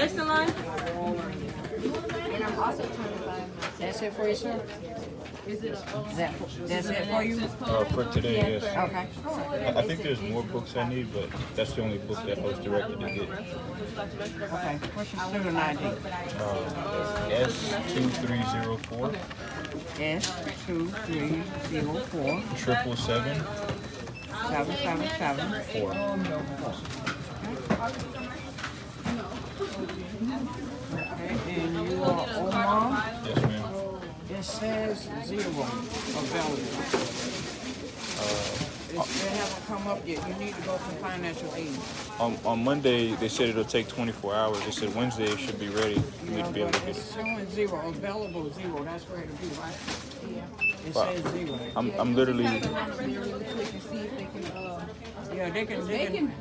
next in line? And I'm also trying to buy my. That's it for you, sir? That's it for you? For today, yes. Okay. I think there's more books I need, but that's the only book that I was directed to get. Okay. What's your student ID? S2304 S2304 777 777 4. Okay, and you are Omar. Yes, ma'am. It says 0 available. They haven't come up yet. You need to go for financial aid. On Monday, they said it'll take 24 hours. They said Wednesday it should be ready for me to be able to get It's it. showing 0 available 0. That's where it'll be, right? Yeah. It Wow. says 0. I'm literally. Really quick and see if they can, Yeah, they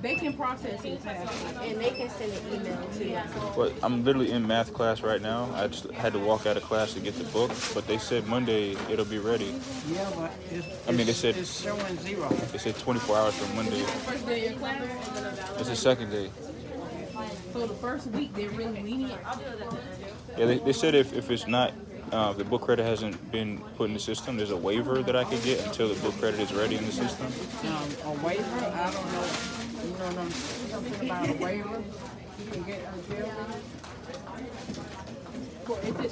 they can process it faster. And they can send an email to you. But I'm literally in math class right now. I just had to walk out of class to get the book, but they said Monday it'll be ready. Yeah, but They said it's showing 0. they said 24 hours from Monday. First day of your class, It's the second day. so the first week they're really lenient. Yeah, they said if it's not, the book credit hasn't been put in the system, there's a waiver that I could get until the book credit is ready in the system. A waiver, I don't know. You know something about a waiver? You can get until.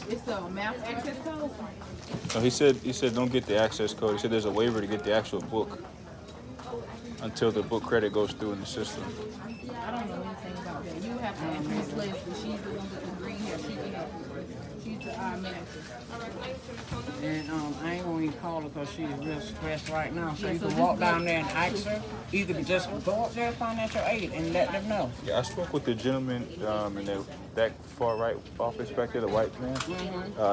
It's a math access code. No, he said don't get the access code. He said there's a waiver to get the actual book until the book credit goes through in the system. I don't know anything about that. You have to ask Miss Leslie. She's the one with the green hair. She can help you. She's the manager. And I ain't gonna even call her because she's real stressed right now. So Yeah, you so can just walk down look- there and ask her. Either just go up there financial aid and let them know. Yeah, I spoke with the gentleman in that far right office back there, the white man.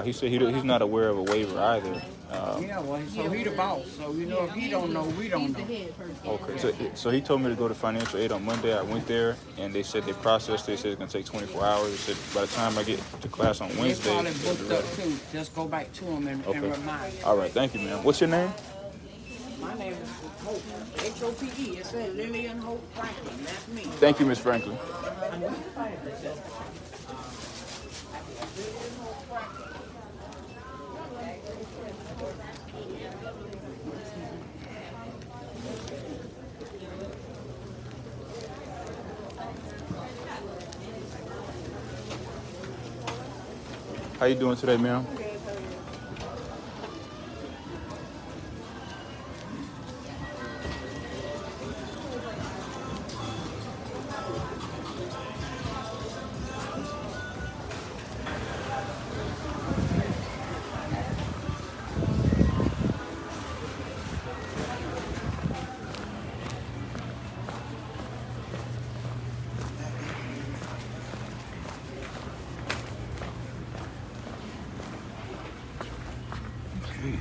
He said he's not aware of a waiver either. Yeah, well, so he the boss. So you know if he don't know, we don't He's the know. head person. Okay, so he told me to go to financial aid on Monday. I went there and they said they processed it. They said it's gonna take 24 hours. They said by the time I get to class on They Wednesday, probably it'll be booked up ready. too. Just go back to him and Okay. remind. All right, thank you, ma'am. What's your name? My name is Hope. Hope. It says Lillian Hope Franklin. That's me. Thank you, Miss Franklin. How you doing today, ma'am? Okay.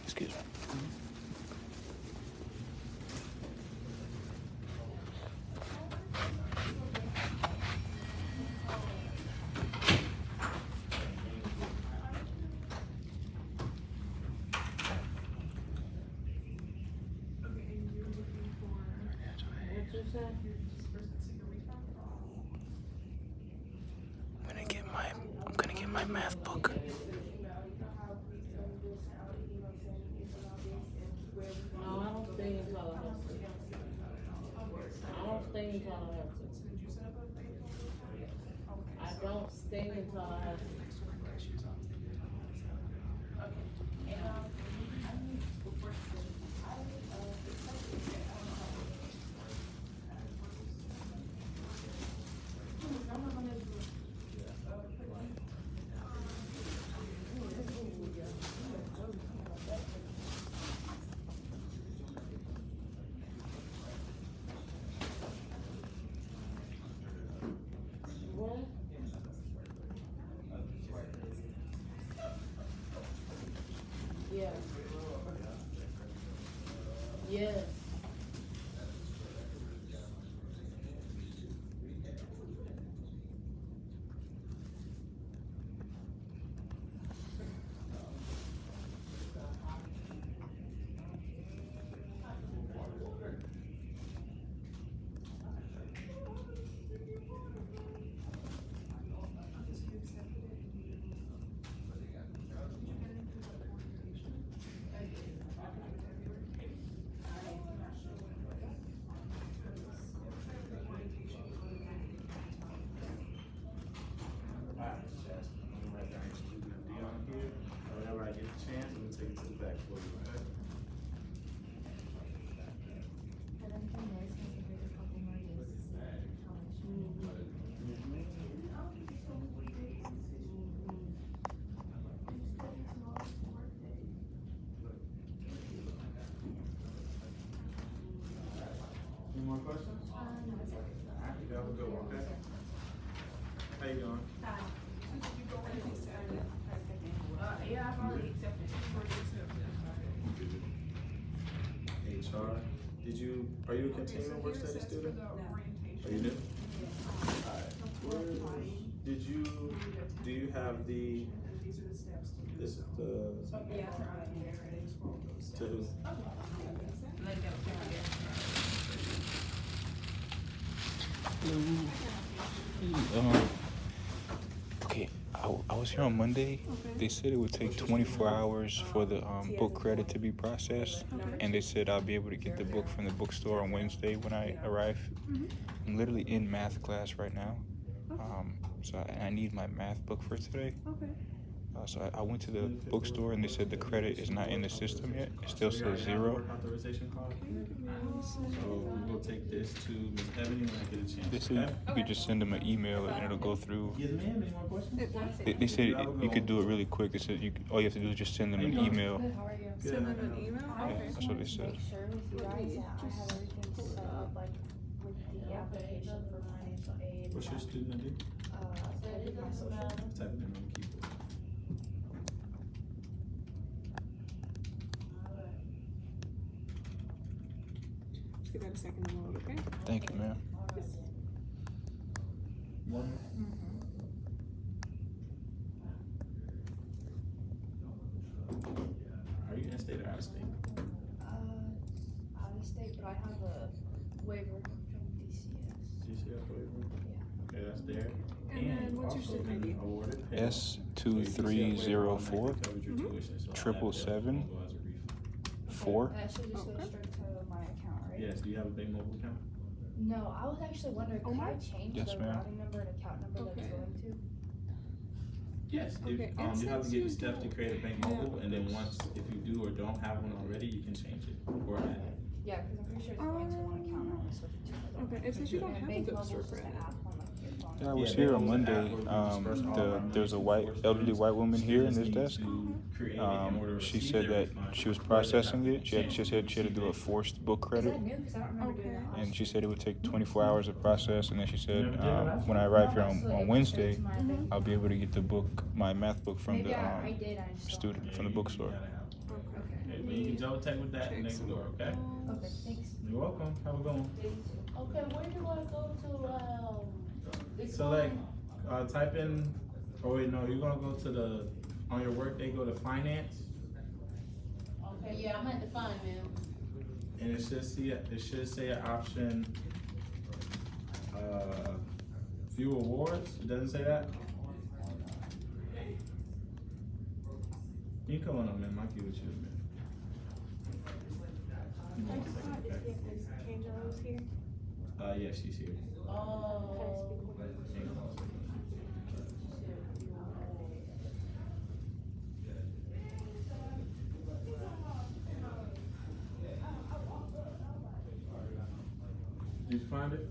Excuse me. I'm gonna get my math book. No, I don't stay in Tallahassee. I don't stay in Tallahassee. I don't stay in Tallahassee. Yeah. Yes. Whenever I get a chance, I'm gonna take it to the back for you, okay? And then from there, it's gonna take a couple more days to see how much. Any more questions? Alright, you have a good one, okay? How you doing? Yeah, I've already accepted. HR, are you a continuing work study student? Are you new? Alright, do you have this is to who? Okay, I was here on Monday. They said it would take 24 hours for the book credit to be processed, and they said I'll be able to get the book from the bookstore on Wednesday when I arrive. I'm literally in math class right now, so I need my math book for today. So I went to the bookstore and they said the credit is not in the system yet. It still says 0. Work authorization card? So we'll take this to Ms. Ebony when I get a chance. They said you could just send them an email and it'll go through. Yes, ma'am, any more questions? They said you could do it really quick. They said all you have to do is just send them an email. How are you? Good, Send them an email? Yeah, that's what they said. Make sure with you guys that I have everything set up, like with the application for financial aid. What's your student ID? Type in my social. Type it in on the keyboard. Just give that a second to load, okay? Thank you, ma'am. One. Are you in state or out of state? Out of state, but I have a waiver from DCS. GCF waiver? Yeah. Okay, that's there. And then what's your also student been ID? awarded Pell. S2304 Covered your tuition, so I'll add that 777 as a refund. 4. That should just go Okay. straight to my account, right? Yes, do you have a big mobile account? No, I was actually wondering, Oh, could I mine? change Yes, the ma'am. routing number and account number that Okay. it's going to? Yes, Okay, if, it you have to says give you you steps to don't. create a bank Yeah. mobile, and then once, if you do or don't have one already, you can change it or add it. Yeah, because I'm pretty sure it's going to one account now, I switched it to another. Okay, it says you don't And have a bank bookstore mobile's just credit. an app on like your phone. Yeah, I was Yeah, here they on use an Monday. app where we disperse all of our money There's a to white, support elderly students. white woman here in this Students desk. need to create it in order to She receive said their that refund, she was or they have processing to it. She said she had to do a receive it. forced book Is credit, that new? Because I don't remember doing that last and she year. said it would take 24 hours to process. And then she said Never did it last when I year? arrive here No, so on it Wednesday, goes to my bank. I'll be able to get the book, my math book from Maybe the I did, I just don't student remember. from the bookstore. Okay. Okay, but you can double check with that and they can go, okay? Okay, thanks. You're welcome, have a good one. Okay, where do I go to, So like, type in, oh wait, no, you're gonna go to the, on your work day, go to finance, Okay, yeah, I'm at the finance. and it should say an option, view awards, it doesn't say that? You come on up, man, I'll give it to you, man. Angela's here. Yeah, she's here. Oh. Hang on a second. Did you find it?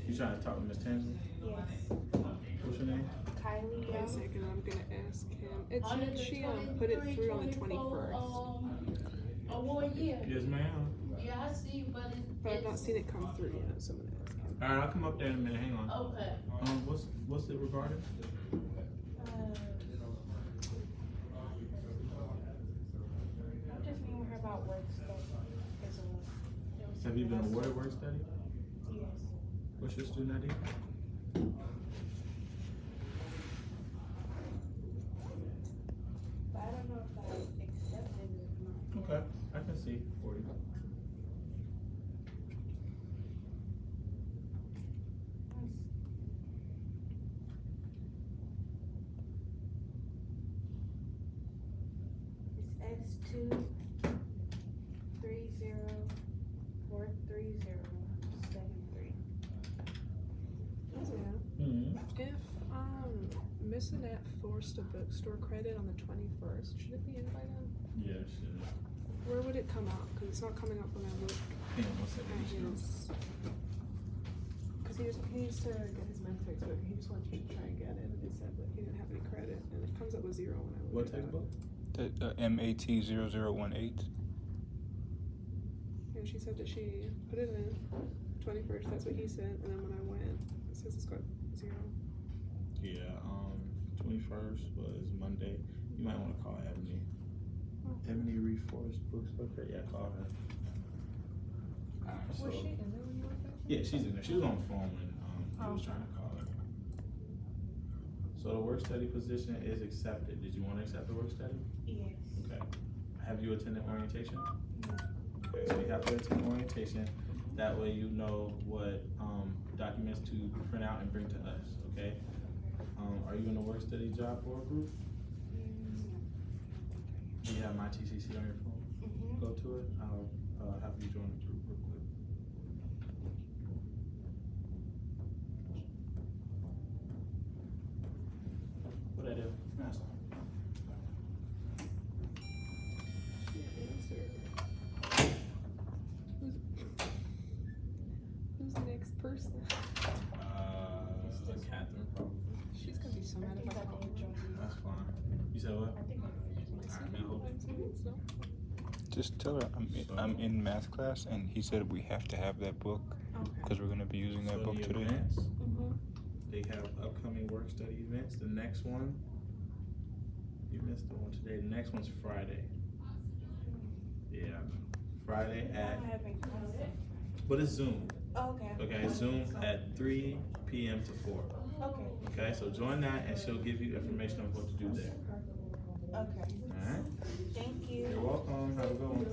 You trying to talk to Miss Tangela? Yes. What's your name? Kylie, Wait a second, I'm gonna ask him. It said she put it through on the 21st, Award year. Yes, ma'am. Yeah, I see, but but I've it's, not seen it come through yet, so I'm gonna ask him. Alright, I'll come up there in a minute, hang on. okay. What's it regarding? Have you been awarded work study? Yes. What's your student ID? But I don't know if I accepted it or not. Okay, I can see 40. It's S2304307 Mm-hmm. If Miss Annette forced a bookstore credit on the 21st, should it be in by then? Yeah, shit. Where would it come out? Because it's not coming up when I look Hang on one second. at his. Because he needs to get his math textbook. He just wanted to try and get it, and he said that he didn't have any credit, and it comes up with 0 when I look. What at it. textbook? The MAT0018. And she said that she put it in 21st. That's what he said, and then when I went, it says it's got 0. Yeah, 21st was Monday. You might want to call Ebony. Ebony Reforest Books. Okay, yeah, call her. Alright, so. Was she in there when you were there? Yeah, she's in there. She was on the phone when I was trying to call her. So the work study position is accepted. Did you want to accept the work study? Yes. Okay. Have you attended orientation? Okay, so you have to attend orientation. That way you know what documents to print out and bring to us, okay? Are you in a work study job board group? Do you have my TCC on your phone? Mm-hmm. Go to it. I'll have you join the group real quick. What I do? That's all. Who's the next person? Catherine probably. She's gonna be so mad if I call her. That's fine. You said what? Just tell her I'm in math class, and he said we have to have that book because we're gonna be using that So book the today. events, they have upcoming work study events. The next one, you missed the one today. The next one's Friday. Yeah, Friday at, but it's Zoom. Okay. Okay, Zoom at 3 p.m. to 4. Okay. Okay, so join that and she'll give you information on what to do there. Okay. Alright? Thank you. You're welcome. Have a good one.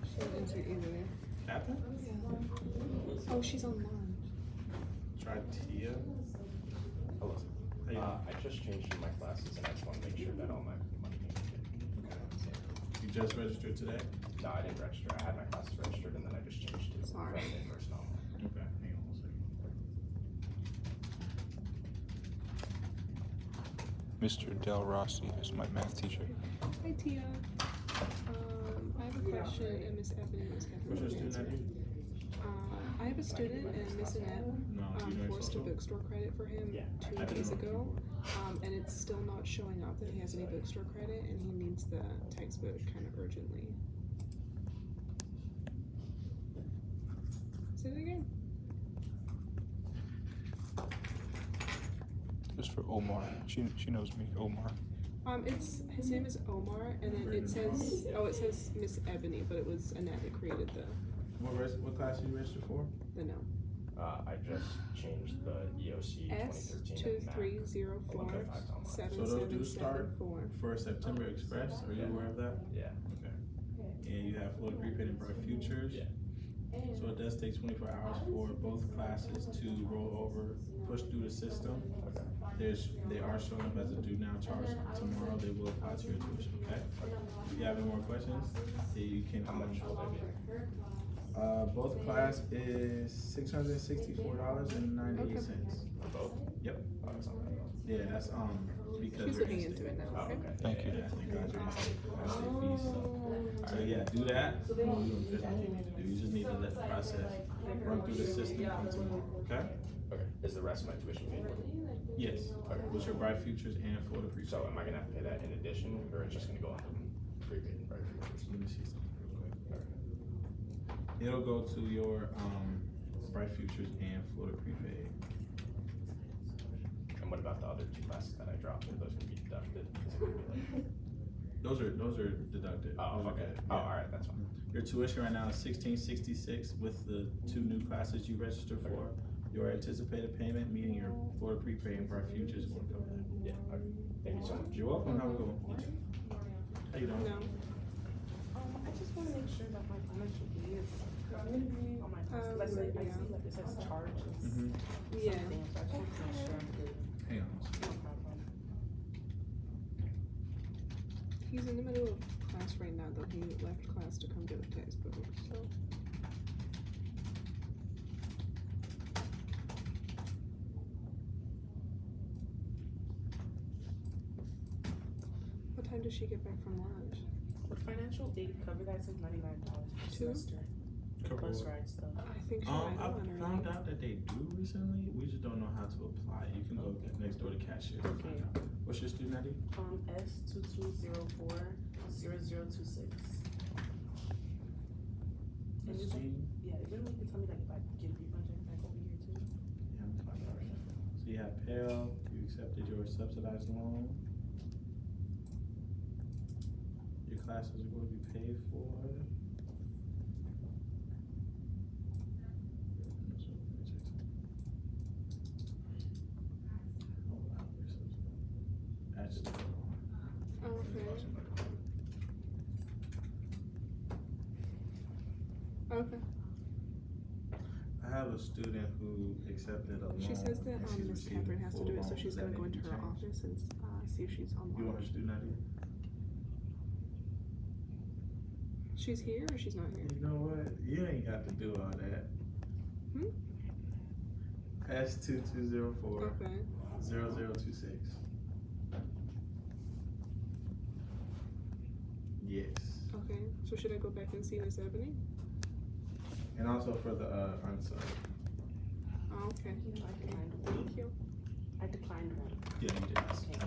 She didn't enter either. Catherine? Oh, she's on lunch. Try Tia. Hello. How you doing? I just changed my classes and I just want to make sure that all my money is good. You just registered today? No, I didn't register. I had my classes registered and then I just changed it from Sorry. in-person only. Okay, hang on one second. Mr. Del Rossi is my math teacher. Hi, Tia. I have a question, and Miss Ebony was having What's your an student answer. ID? I have a student, and Miss Annette No, you know forced a social? bookstore credit for him Yeah, 2 I didn't days know. ago, and it's still not showing up that he has any bookstore credit, and he needs the textbook kind of urgently. Say it again. Just for Omar. She knows me, Omar. His name is Omar, and then it says Miss Ebony, but it was Annette that created What class you registered for? the note. I just changed the EOC 2013 and MAC. S2304 So those do start 7774. for September Express. Are you aware of that? Yeah. Okay. And you have Florida Prepaid and Bright Futures. Yeah. So it does take 24 hours for both classes to roll over, push through the system. They are showing up as a due now charge. Tomorrow they will apply to your tuition, okay? If you have any more questions, you can. How much will they be? Both class is $664.98. Both? Yep. Oh, that's not bad. Yeah, that's because She's you're looking in-state. into it now. Oh, Okay. okay. Thank you. Yeah, thank God you're in-state. In-state fees, so. So yeah, do that. There's nothing you need to do. You just need to let the process run through the system come tomorrow, okay? Okay. Is the rest of my tuition paid? Yes, with your Bright Futures and Florida Prepaid. So am I gonna have to pay that in addition, or it's just gonna go on the prepaid and bright futures? Let me see something real quick. Okay. It'll go to your Bright Futures and Florida Prepaid. And what about the other 2 classes that I dropped? Are those gonna be deducted? Is it gonna be like, Those those are deducted. Oh, Those are okay. good. Oh, Yeah. alright, that's fine. Your tuition right now is $1666 with the 2 new classes you registered for. Your anticipated payment, meaning your Florida prepay and Bright Future is going to come back. Yeah, okay. Thank you so much. You're welcome. Have a good one. How you doing? No. I just wanna make sure that my financial aid is gonna be on my class, cause I see like it says charges. Mhm. Yeah. Something, so I just want to make sure I'm good. Hang on. No problem. He's in the middle of class right now, though. He left class to come get a textbook, so. What time does she get back from lunch? Would financial aid cover that? It says $99 per Two? semester. Cover Bus what? rides though. I think she I might have one found already. out that they do recently. We just don't know how to apply. You can go next door to cashier. and find out. What's your student ID? S22040026. And it's like, Christine? yeah, it didn't like to tell me like if I get refunded back over here too. Yeah, I'm gonna find out right now. So you have Pell, you accepted your subsidized loan. Your classes are going to be paid for. Actually, Okay. Okay. I have a student who accepted a loan. She says that and she's Miss receiving Catherine has to full do it, so loan. she's Does gonna that go need into to her be changed? office and see if she's You want online. her student ID? She's here or she's not here? You know what? You ain't got to do all that. Hmm? S2204 Okay. 0026. Yes. Okay. So should I go back and see Miss Ebony? And also for the unsub. Oh, okay. You know, I declined one. Thank you. I declined one. Yeah, you did. Okay.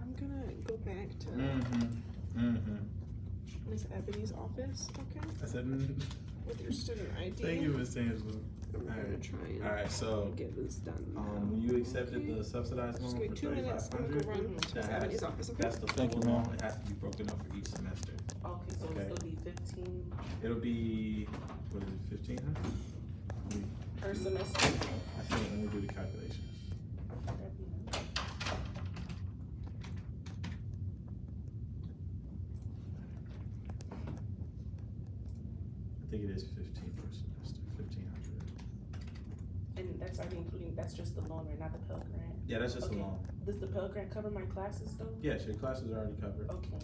I'm gonna go back to Mm-hmm. Miss Ebony's office, okay? I said, With your student ID. thank you, Miss Angela. I'm gonna Alright. try and Alright, so get this done. when you accepted Okay. the subsidized Just loan give me for 2 minutes. I'm gonna go run to Miss that's Ebony's office, okay? that's the Thank you, full ma'am. loan. It has to be broken up for each semester. Okay, so Okay. it'll be 15 It'll be, what is it, 1500? per semester. I think, let me do the calculations. That'd be nice. I think it is 15 per semester, 1500. And that's already including, that's just the loan, right? Not the Pell Grant? Yeah, that's just a Okay. loan. Does the Pell Grant cover my classes though? Yes, your classes are already covered. Okay,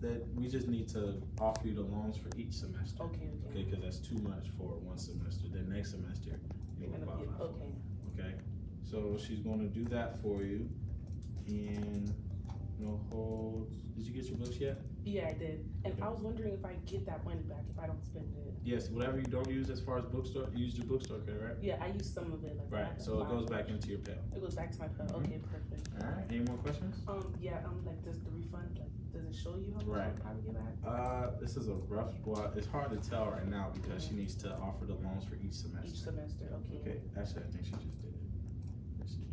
That, we just need to offer you the loans for each semester. okay, Okay, cause that's too much for one semester, then next semester, You're you'll gonna be, qualify. okay. Okay, so she's gonna do that for you, and no holds. Did you get your books yet? Yeah, I did. And I was wondering if I get that money back if I don't spend it. Yes, whatever you don't use as far as bookstore, you use your bookstore credit, right? Yeah, I used some of it, like. Right, that. so it goes back into your pay. It goes back to my Pell, Mhm. okay, perfect. Alright, any more questions? Yeah, like, does the refund, like, does it show you how much I'll Right. probably get back? This is a rough, well, it's hard to tell right now because she needs to offer the loans for each semester. Each semester, okay. Okay, actually, I think she just did it. Let's see.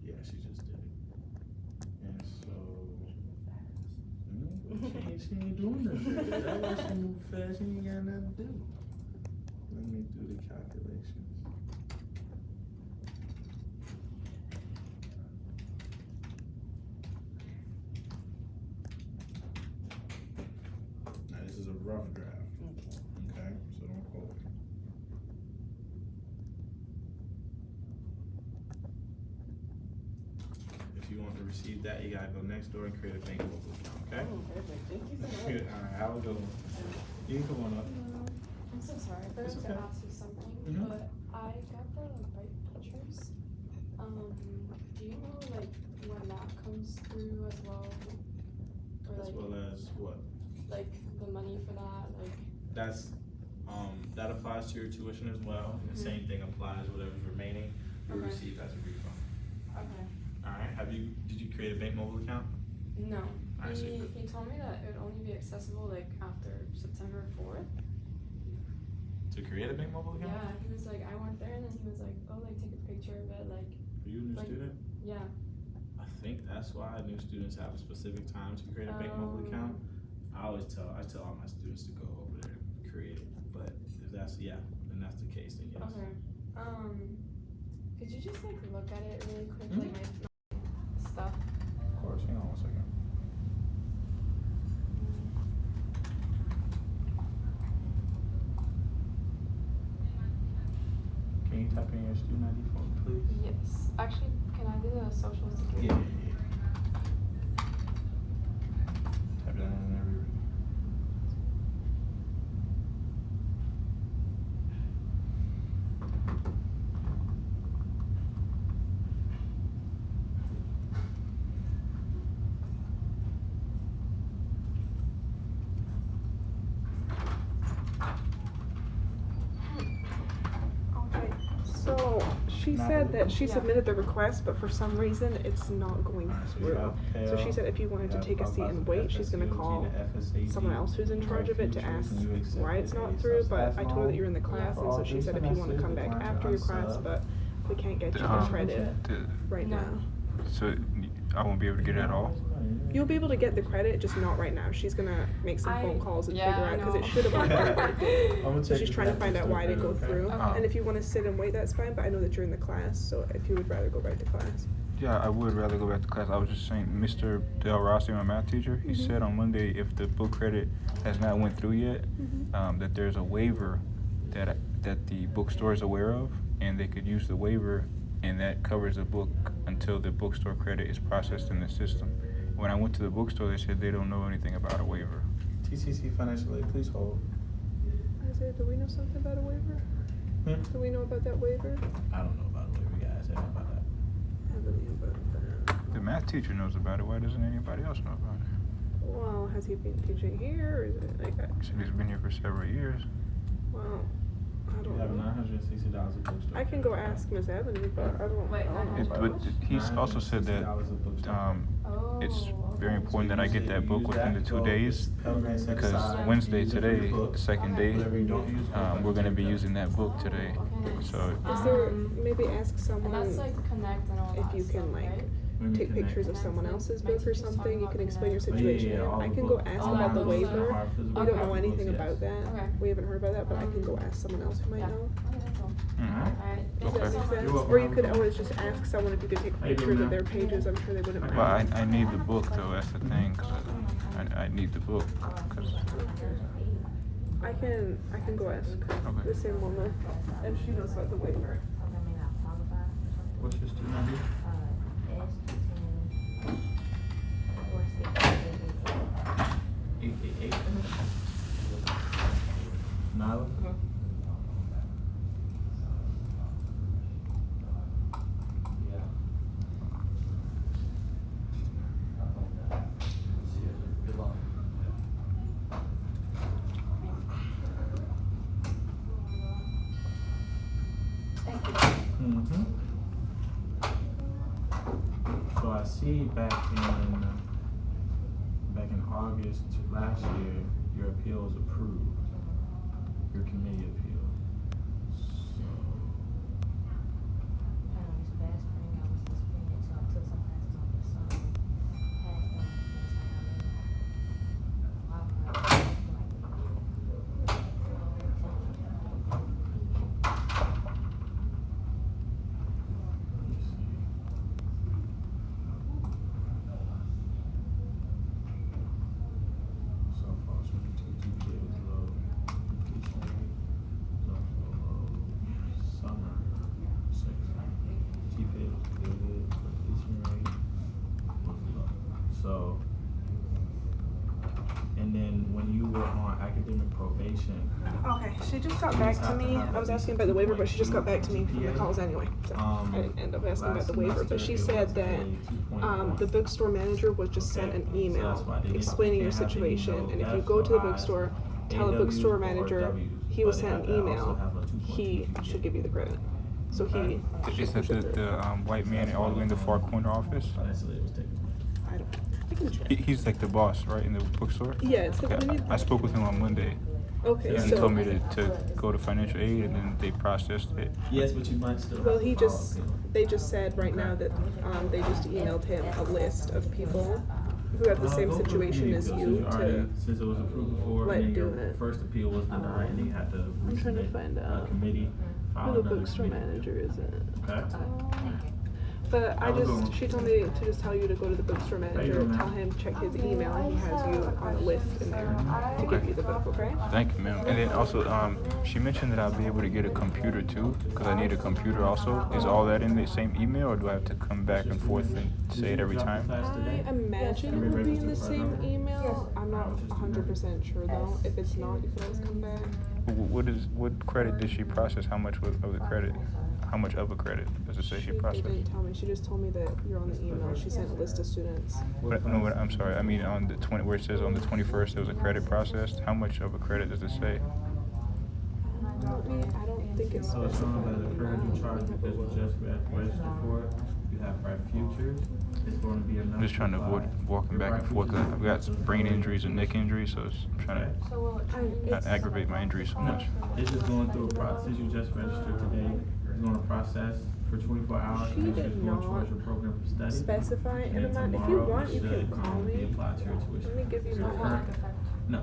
Yeah, she just did it. And so, she ain't doing nothing. That was she move fast, she ain't got nothing to do. Let me do the calculations. Now, this is a rough draft. Okay. Okay, so don't quote me. If you want to receive that, you gotta go next door and create a bank mobile account, okay? Oh, perfect, thank you so much. Alright, have a good one. You can come on up. I'm so sorry, I It's forgot to okay. ask you something, Mhm. but I got the Bright Pictures. Do you know like when that comes through as well? Or As like, well as what? like the money for that, like, That's, that applies to your tuition as well. And the same thing applies, whatever's remaining, you'll Okay. receive as a refund. okay. Alright, did you create a bank mobile account? No, I see. he told me that it would only be accessible like after September 4th. To create a bank mobile account? Yeah, he was like, I went there and then he was like, oh, like take a sure, but like, Are you a new Like- student? yeah. I think that's why new students have a specific time to create a bank mobile account. I tell all my students to go over there and create it, but if that's, then that's the case, then yes. Okay. Could you just like look at it really quick, like my stuff? Of course, hang on 1 second. Can you type in your student ID for me, please? Yes. Actually, can I do the social security? Yeah. Type that in whenever you're ready. Okay, so she said that she Yeah. submitted the request, but for some reason it's not going through. So she said if you wanted to take a seat and wait, she's gonna call someone else who's in charge of it to ask why it's not through, but I told her that you're in the class, and so she said if you wanna come back after your class, but we can't get you the credit right No. now. So I won't be able to get it at all? You'll be able to get the credit, just not right now. She's gonna make some phone calls and figure out, cause it should have gone through, but it didn't. So she's trying to find out why it didn't go through. Okay. And if you wanna sit and wait, that's fine, but I know that you're in the class, so if you would rather go back to class. Yeah, I would rather go back to class. I was just saying, Mr. Del Rossi, my math teacher, he said on Monday if the book credit has not went through yet, that there's a waiver that the bookstore is aware of, and they could use the waiver, and that covers the book until the bookstore credit is processed in the system. When I went to the bookstore, they said they don't know anything about a waiver. TCC Financial Aid, please hold. Isaiah, do we know something about a waiver? Do we know about that waiver? I don't know about a waiver, guys. I don't know about that. I don't know about that. The math teacher knows about it. Why doesn't anybody else know about it? Well, has he been teaching here, or is it like, He said he's been here for several years. well, I You don't have know. $960 of bookstore. I can go ask Miss Ebony, but I don't. Wait, I don't know I about But it. he's also said that it's very important that I get that book within the 2 days, because Wednesday today, the second day, we're gonna be using that book today. So Is there, maybe ask And someone that's like connect and all if that you can stuff, like right? take pictures of someone else's book or something, you can explain your Oh, yeah, situation. yeah, all I the can go books. ask All about the the books waiver. are- We Okay. don't know anything Yes. about that. Okay. We haven't heard about that, but I can go ask someone else who might Yeah. know. Okay, that's all. mhm. Alright, Does thank you that so make much. sense? welcome. Or you could always just ask someone if you could take How you doing, pictures of ma'am? their pages. I'm sure they wouldn't mind. But I need the book though. That's the thing. 'Cause I need the book. 'Cause I can go ask the same woman if she knows about the waiver. What's your student ID? $888. Nyla? Mm-hmm. So I see back in August last year, your appeal was approved, your committee appeal. So, let me see. So far, it's been GPA was low, completion rate was also low, summer, 6. GPA was good, completion rate was low. So, and then when you were on academic probation, Okay, she just got back to me. I was asking about the waiver, but she just got back to me from the calls anyway. So I didn't end up asking about the waiver, but she said that the bookstore manager was just sent an email explaining your situation, and if you go to the bookstore, tell the bookstore manager he was sent an email, he should give you the credit. So he is that the white man all the way in the far corner office? financially it was taken. I don't. I can check. He's like the boss, right, in the bookstore? Yeah, it's the Okay, one. I spoke with him on Monday, Okay, And so he told me to go to financial aid, and then they processed it. Yes, but you might still. well, have he to file just appeal. they just said right now that they just emailed him a list of people who have the same Go for situation as appeal, you to. since it was approved before, let and then do your it. first appeal was denied, and you had to I'm trying to resubmit find a out committee. who file the another bookstore committee. manager is. Okay. But I Have a good just, one. she told me to just tell you to go to the bookstore manager, doing, tell ma'am? him, check his email, and he has you on a list in there to give you the book, okay? Thank you, ma'am. And then also, she mentioned that I'll be able to get a computer too, because I need a computer also. Is all that in the same email, or do I have to come back and forth and say it every time? I imagine it will be in the same email. I'm not 100% sure though. If it's not, you can always come back. What credit did she process? How much of the credit? How much of a credit does it say she They processed? didn't tell me. She just told me that you're on the email. She sent a list of students. I'm sorry. I mean, on the 20, where it says on the 21st there was a credit processed. How much of a credit does it say? I don't think it's So it's showing specified that the on current that. charge because you just registered for it, you have Bright Futures, it's going to be enough. I'm just trying to avoid walking back and forth. 'Cause I've got some brain injuries and neck injuries, so I'm trying to not aggravate my injuries so much. It's just going through a process, you just registered today, it's going to process for 24 hours, She and it's did just going not towards your program for study. specify And an then amount. If you tomorrow, want, it you can should, call be me. applied to your tuition. Let me give you So my current- No.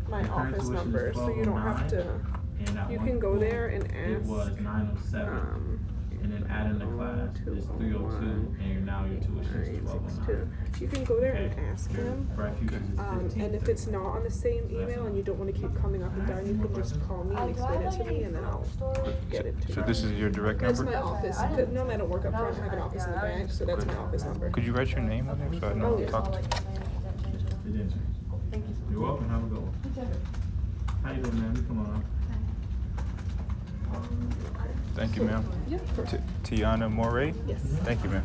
my The current office tuition is number, so you don't have to. 1209, and at You one can go point, there and It ask. was 907. And then add in the class is 302, and now your tuition is 1209. You can go there and ask Your him. Bright Futures is 15. And if it's not on the same email and you don't want to keep coming up and down, you can just call me and explain it to me, and then I'll get it to you. So this is your direct That's number? my office. No, I don't work up front. I have an office in the back, so that's my office number. Could you write your name on there so I know Oh, who yeah. to talk to? It didn't change. You're welcome, have a good one. How you doing, ma'am? Come on. Thank you, ma'am. Yeah, of course. Tiana Moray? Yes. Thank you, ma'am.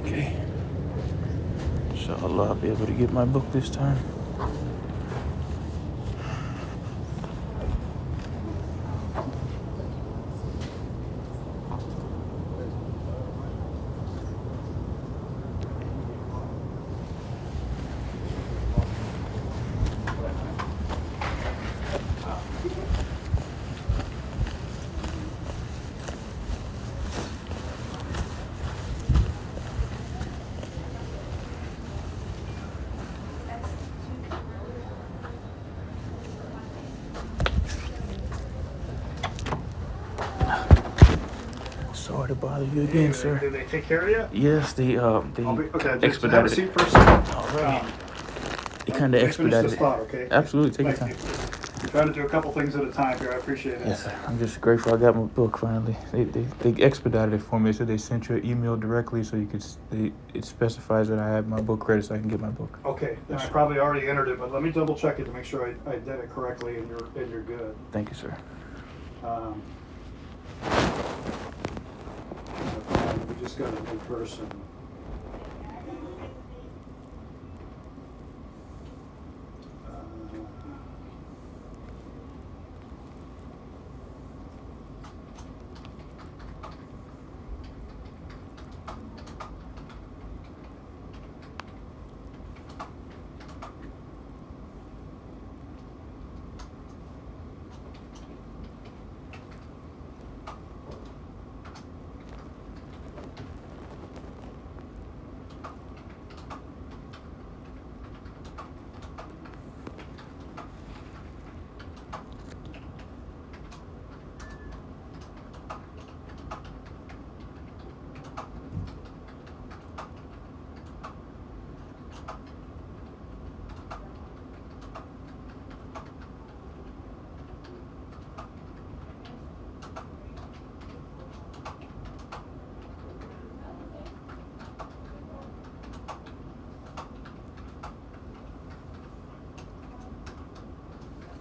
Okay. Inshallah, I'll be able to get my book this time. Sorry to bother you again, sir. Did they take care of you? Yes, they Okay, just have a expedited seat it. first. Alright. They kind of Let me finish expedited this it. thought, okay? Absolutely, take your time. Thank you. Trying to do a couple things at a time here. I appreciate it. Yes, sir. I'm just grateful I got my book finally. They expedited it for me. So they sent you an email directly, so you could. It specifies that I have my book credit, so I can get my book. Okay, then I probably already entered it, but let me double check it to make sure I did it correctly and you're good. Thank you, sir. We just got it in person.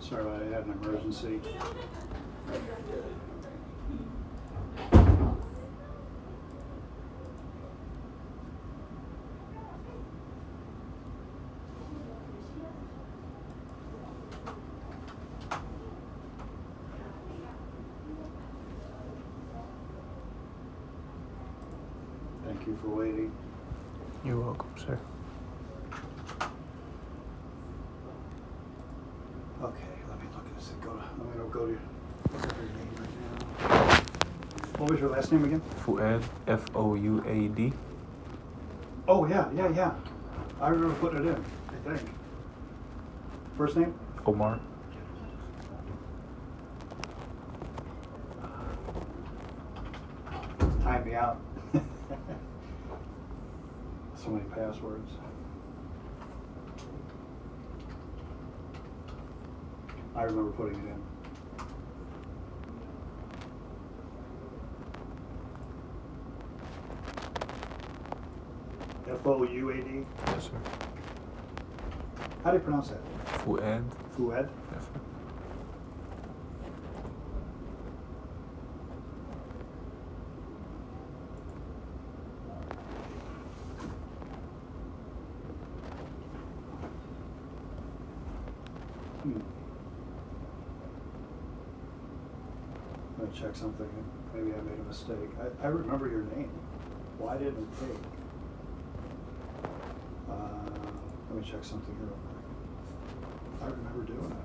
Sorry, I had an emergency. Thank you for waiting. You're welcome, sir. Okay, let me look at this. I'm gonna go to your name right now. What was your last name again? Fouad, Fouad. Oh, yeah. I remember putting it in, I think. First name? Omar. Time me out. So many passwords. I remember putting it in. Fouad? Yes, sir. How do you pronounce that? Fouad. Fouad? Yes, sir. Let me check something. Maybe I made a mistake. I remember your name. Why didn't it take? Let me check something here real quick. I remember doing it.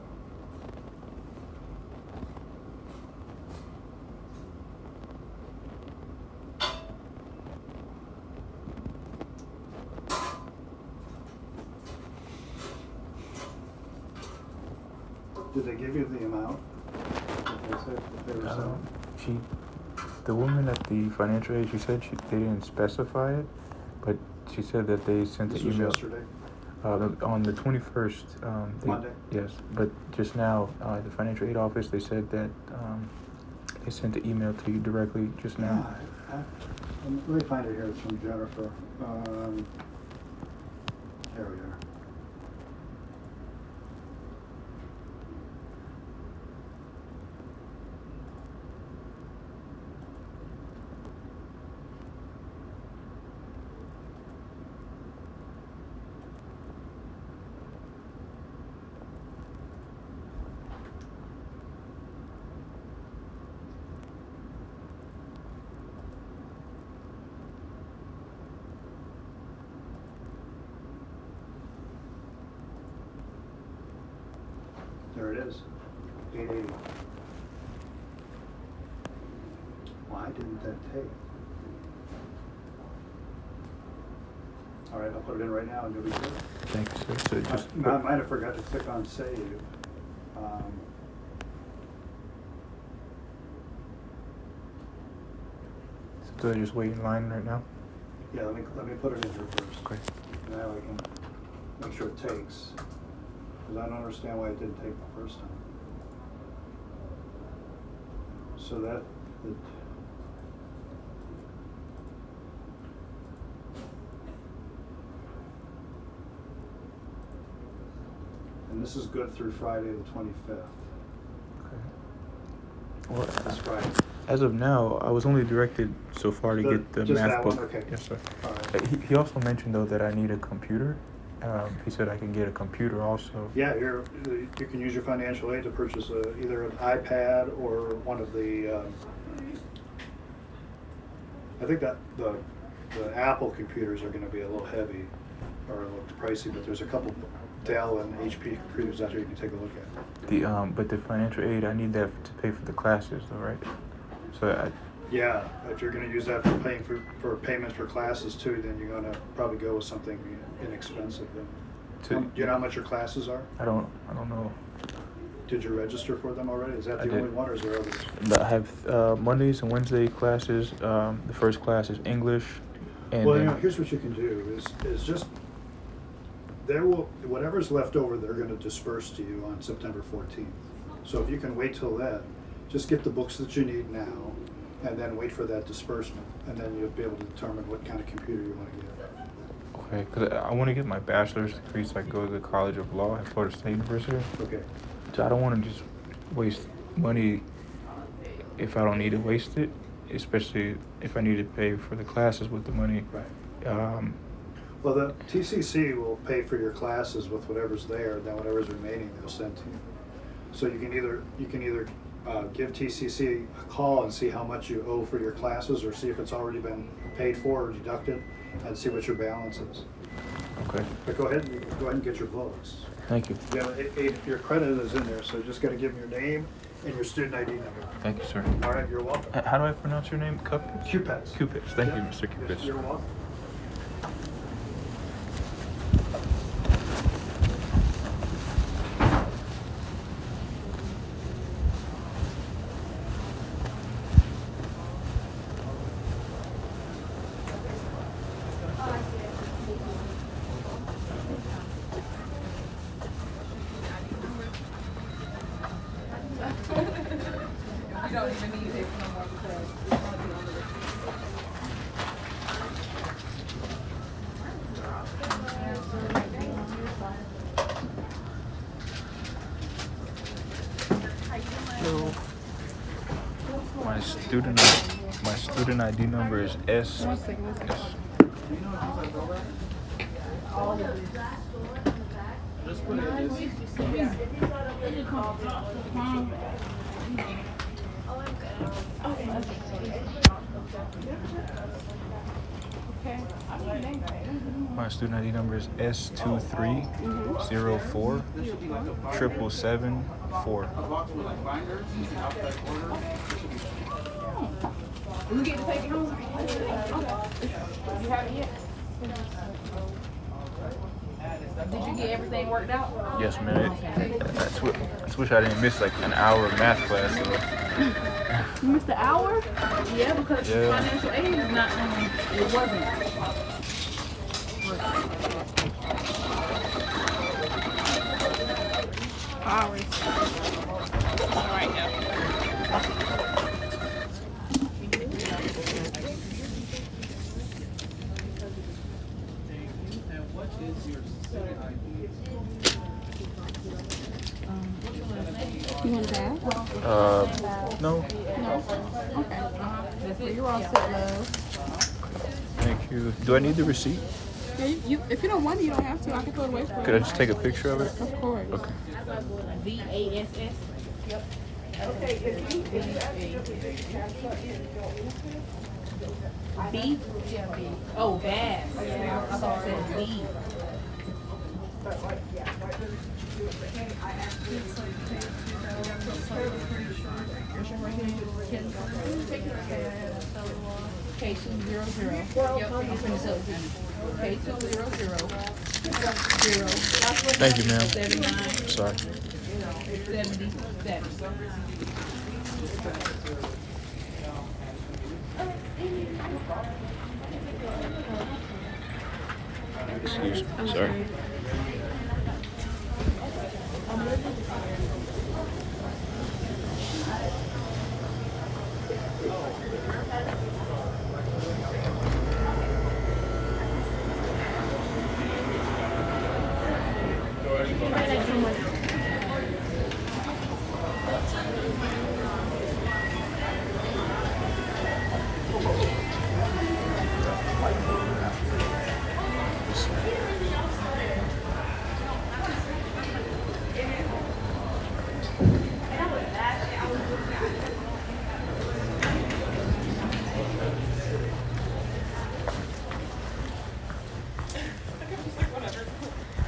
Did they give you the amount? They were selling? The woman at the financial aid, she said they didn't specify it, but she said that they sent This the was email. yesterday? On the 21st. Monday? Yes, but just now, the financial aid office, they said that they sent the email to you directly just now. Yeah, let me find it here. It's from Jennifer. There we are. There it is, 880. Why didn't that take? All right, I'll put it in right now and you'll be good. Thank you, sir. So just I might have forgot to click on save. Do I just wait in line right now? Yeah, let me put it in here first. Okay. Now I can make sure it takes, because I don't understand why it didn't take the first time. So and this is good through Friday the 25th. Okay. Well, This Friday. as of now, I was only directed so far to get the Just math that book. one? Okay. Yes, sir. All right. He also mentioned though that I need a computer. He said I can get a computer also. Yeah, you can use your financial aid to purchase either an iPad or one of the, I think that the Apple computers are gonna be a little heavy or a little pricey, but there's a couple Dell and HP computers out there you can take a look at. But the financial aid, I need that to pay for the classes though, right? So Yeah, if you're gonna use that for paying for payments for classes too, then you're gonna probably go with something inexpensive then. Do you know how much your classes are? I don't know. Did you register for them already? Is that I the did. only one or is there others? But I have Mondays and Wednesday classes. The first class is English, and Well, then here's what you can do is just, whatever's left over, they're gonna disperse to you on September 14th. So if you can wait till then, just get the books that you need now, and then wait for that disbursement, and then you'll be able to determine what kind of computer you wanna get. okay, because I want to get my bachelor's degree so I can go to the College of Law at Florida State University. Okay. So I don't want to just waste money if I don't need to waste it, especially if I need to pay for the classes with the money. Right. Well, the TCC will pay for your classes with whatever's there, and then whatever's remaining, they'll send to you. So you can either give TCC a call and see how much you owe for your classes, or see if it's already been paid for or deducted, and see what your balance is. Okay. But go ahead and get your books. Thank you. Yeah, your credit is in there, so you just gotta give them your name and your student ID number. Thank you, sir. All right, you're welcome. How do I pronounce your name? Cupets? Cupets. Cupets. Thank you, Yeah. Mr. Cupets. You're welcome. You don't even need it no more because it's gonna be on the record. So, my student ID number is S. My student ID number is S230477774. You get to take it home? You have it yet? Did you get everything worked out? Yes, man. I wish I didn't miss like an hour of math class. So. You missed an hour? Yeah, because Yeah. financial aid is not, it wasn't. Hours. All right, now. You want that? No. Okay. That's it. You're all set, love. Thank you. Do I need the receipt? Yeah, if you don't want it, you don't have to. I can throw it away for Could I you. just take a picture of it? Of course. Okay. VASS. B? Oh, Bass. I thought it said B. K200. Yep. I'm finna tell you. K200. 0. Thank you, ma'am. 79. Sorry. 77. Excuse me, sorry.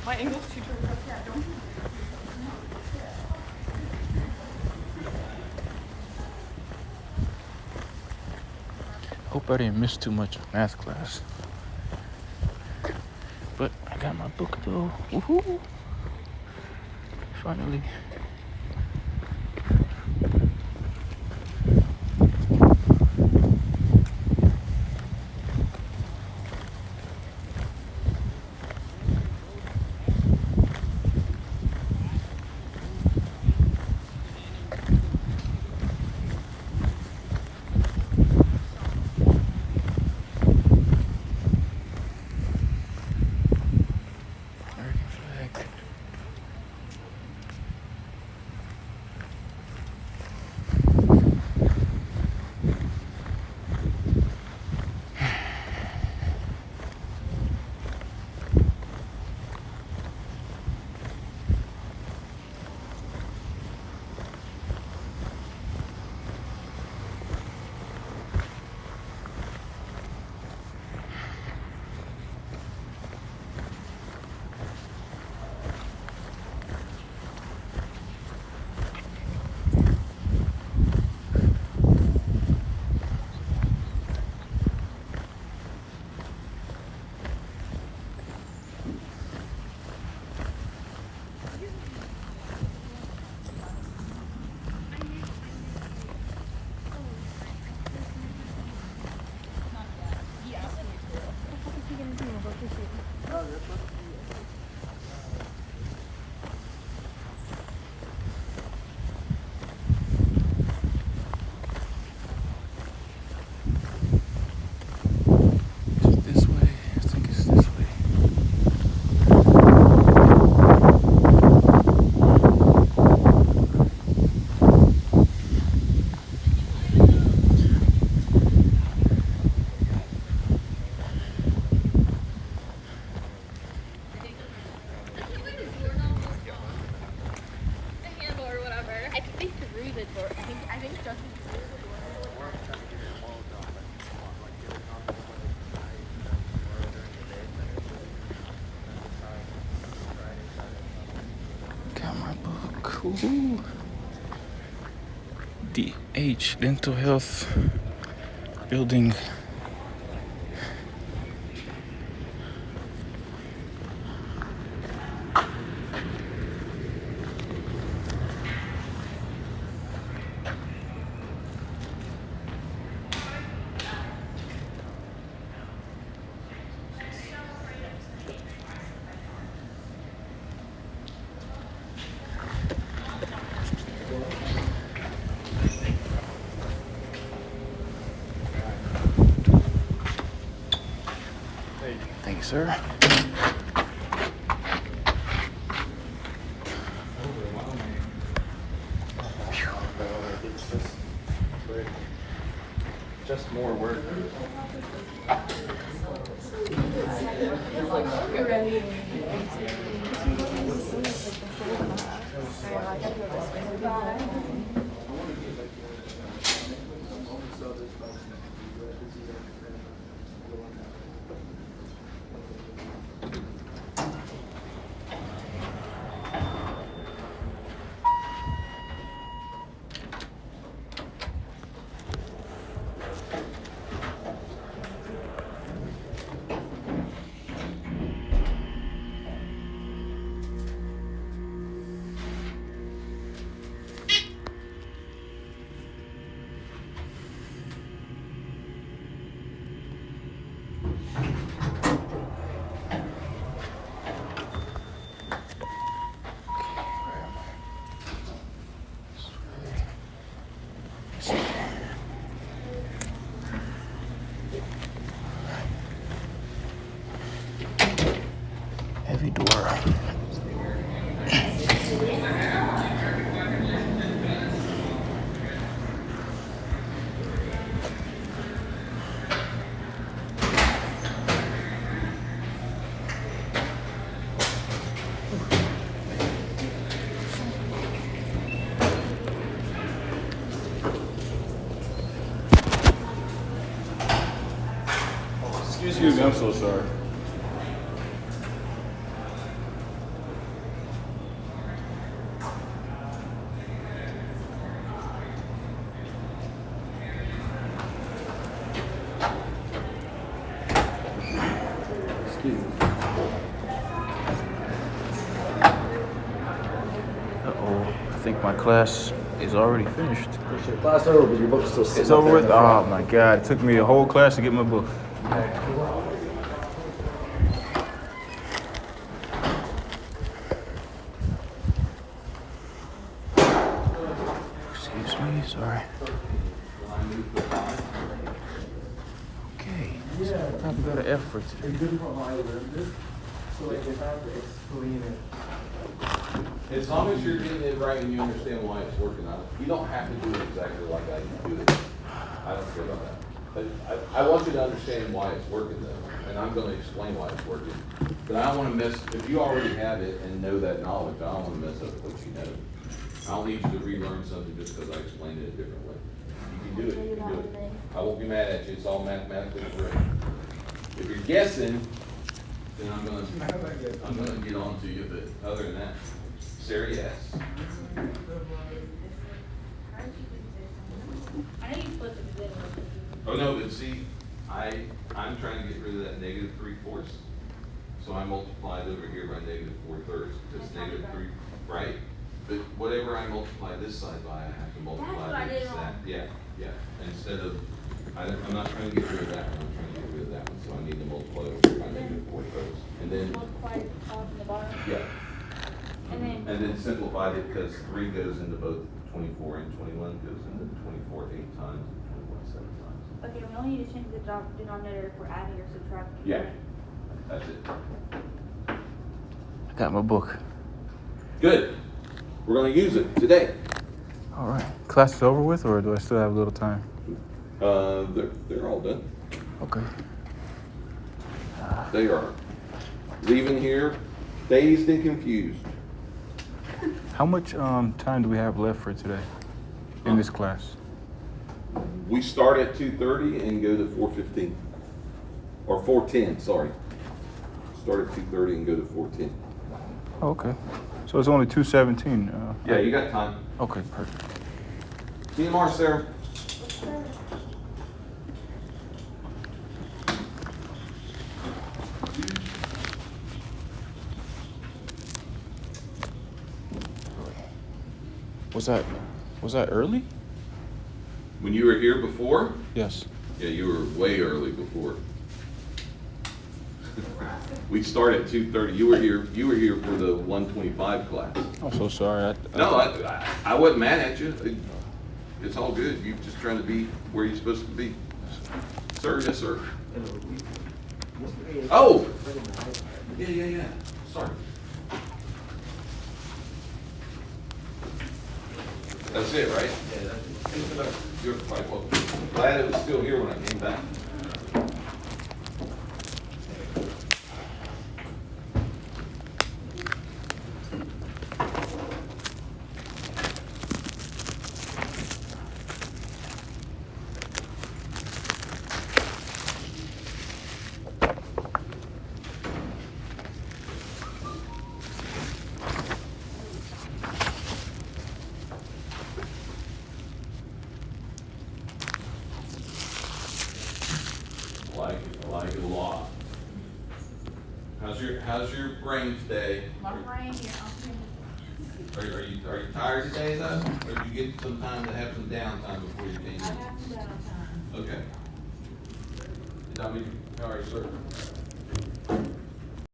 My English teacher was like, yeah, don't. Hope I didn't miss too much of math class. But I got my book though. Woohoo! Finally. American flag. Is it this way? I think it's this way. The handle or whatever. I think through the door. I think Justin through the door. Got my book. Woohoo! DH, Dental Health Building. Thank you, sir. Just more work. heavy door. Excuse me, I'm so sorry. Excuse me. Uh-oh, I think my class is already finished. Is your class over, but your book's still sitting It's up over there in with? the front? Oh my God, it took me a whole class to get my book. Excuse me, sorry. Okay, so I probably got an F for today. As long as you're getting it right and you understand why it's working on it, you don't have to do it exactly like I do it. I don't care about that. But I want you to understand why it's working though, and I'm gonna explain why it's working. But I don't wanna mess, if you already have it and know that knowledge, I don't wanna mess up what you know. I don't need you to relearn something just because I explained it a different way. You can do it, you can do it. I won't be mad at you, it's all mathematically correct. If you're guessing, then I'm gonna get on to you, but other than that, Sarah, yes. I know you split the middle. Oh, no, but see, I'm trying to get rid of that negative 3/4. So I multiplied over here by negative 4/3, because negative 3, right? But whatever I multiply this side by, I have to multiply That's what I this did wrong. that. Yeah. Instead of, I'm not trying to get rid of that one, I'm trying to get rid of that one, so I need to multiply over by negative 4/3. And then, Multiply the top and the bottom. yeah. And then Simplified it because 3 goes into both 24 and 21 goes into 24 8 times and 21 7 times. okay, we only need to change the denominator if we're adding or subtracting. Yeah, that's it. I got my book. Good. We're gonna use it today. All right. Class is over with, or do I still have a little time? They're all done. Okay. They are leaving here dazed and confused. How much time do we have left for today in this class? We start at 2:30 and go to 4:15, or 4:10. Sorry. Start at 2:30 and go to 4:10. Oh, okay. So it's only 2:17. Yeah, you got time. Okay, perfect. See you tomorrow, Sarah. Was that early? When you were here before? Yes. Yeah, you were way early before. We start at 2:30. You were here for the 125 class. I'm so sorry. I wasn't mad at you. It's all good. You're just trying to be where you're supposed to be. Sir, yes, sir. Oh! Yeah. Sorry. That's it, right? Yeah, that's it. You're quite welcome. Glad it was still here when I came back. I like it a lot. How's your brain today? My brain here, Are you tired today though? Or did you get some time to have some downtime before you came in? I have some downtime. Okay. All right, sir.